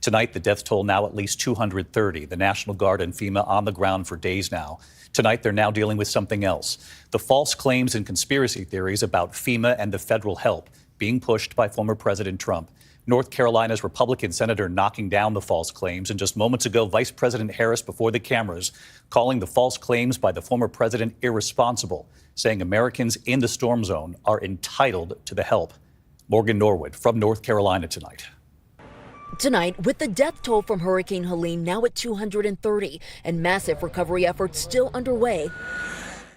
Tonight, the death toll now at least 230. The National Guard and FEMA on the ground for days now. Tonight, they're now dealing with something else. The false claims and conspiracy theories about FEMA and the federal help being pushed by former President Trump. North Carolina's Republican senator knocking down the false claims, and just moments ago, Vice President Harris before the cameras calling the false claims by the former president irresponsible, saying Americans in the storm zone are entitled to the help. Morgan Norwood from North Carolina tonight. Tonight, with the death toll from Hurricane Helene now at 230 and massive recovery efforts still underway,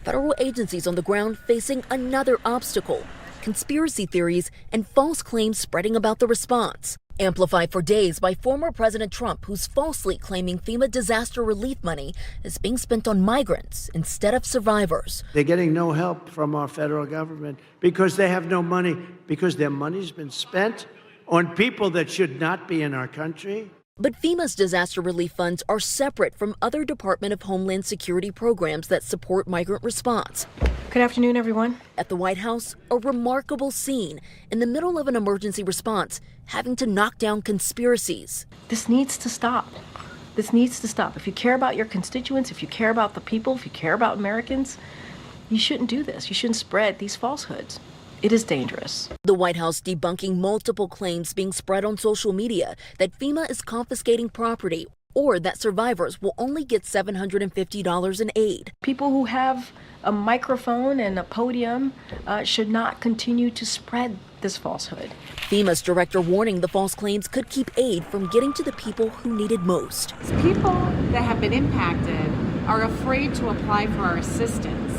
federal agencies on the ground facing another obstacle: conspiracy theories and false claims spreading about the response. Amplified for days by former President Trump, who's falsely claiming FEMA disaster relief money is being spent on migrants instead of survivors. They're getting no help from our federal government because they have no money, because their money's been spent on people that should not be in our country. But FEMA's disaster relief funds are separate from other Department of Homeland Security programs that support migrant response. Good afternoon, everyone. At the White House, a remarkable scene in the middle of an emergency response, having to knock down conspiracies. This needs to stop. This needs to stop. If you care about your constituents, if you care about the people, if you care about Americans, you shouldn't do this. You shouldn't spread these falsehoods. It is dangerous. The White House debunking multiple claims being spread on social media that FEMA is confiscating property or that survivors will only get $750 in aid. People who have a microphone and a podium should not continue to spread this falsehood. FEMA's director warning the false claims could keep aid from getting to the people who need it most. People that have been impacted are afraid to apply for our assistance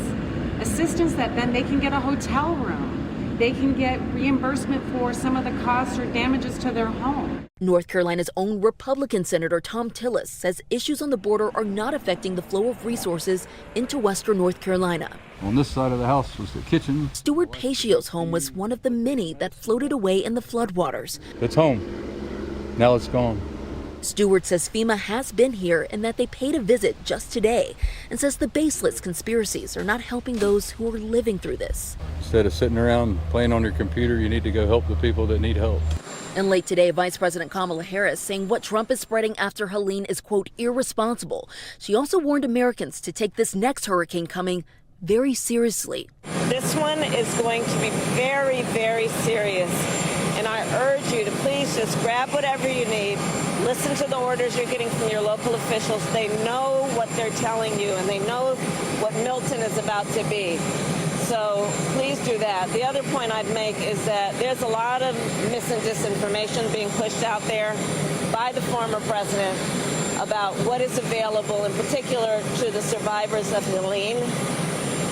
that then they can get a hotel room. They can get reimbursement for some of the costs or damages to their home. North Carolina's own Republican Senator Tom Tillis says issues on the border are not affecting the flow of resources into western North Carolina. On this side of the house was the kitchen. Stuart Pacio's home was one of the many that floated away in the floodwaters. It's home. Now it's gone. Stewart says FEMA has been here and that they paid a visit just today, and says the baseless conspiracies are not helping those who are living through this. Instead of sitting around playing on your computer, you need to go help the people that need help. And late today, Vice President Kamala Harris saying what Trump is spreading after Helene is, quote, irresponsible. She also warned Americans to take this next hurricane coming very seriously. This one is going to be very, very serious. And I urge you to please just grab whatever you need. Listen to the orders you're getting from your local officials. They know what they're telling you, and they know what Milton is about to be. So please do that. The other point I'd make is that there's a lot of mis and disinformation being pushed out there by the former president about what is available, in particular to the survivors of Helene.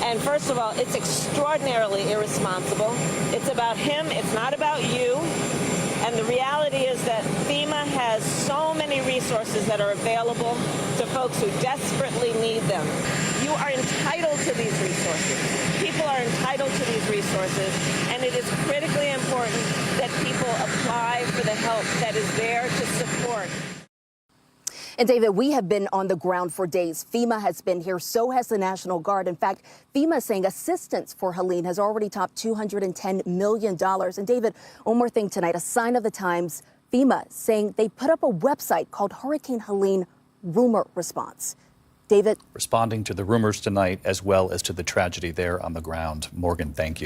And first of all, it's extraordinarily irresponsible. It's about him. It's not about you. And the reality is that FEMA has so many resources that are available to folks who desperately need them. You are entitled to these resources. People are entitled to these resources, and it is critically important that people apply for the help that is there to support. And David, we have been on the ground for days. FEMA has been here, so has the National Guard. In fact, FEMA is saying assistance for Helene has already topped $210 million. And David, one more thing tonight, a sign of the times, FEMA saying they put up a website called Hurricane Helene Rumor Response. David? Responding to the rumors tonight as well as to the tragedy there on the ground. Morgan, thank you.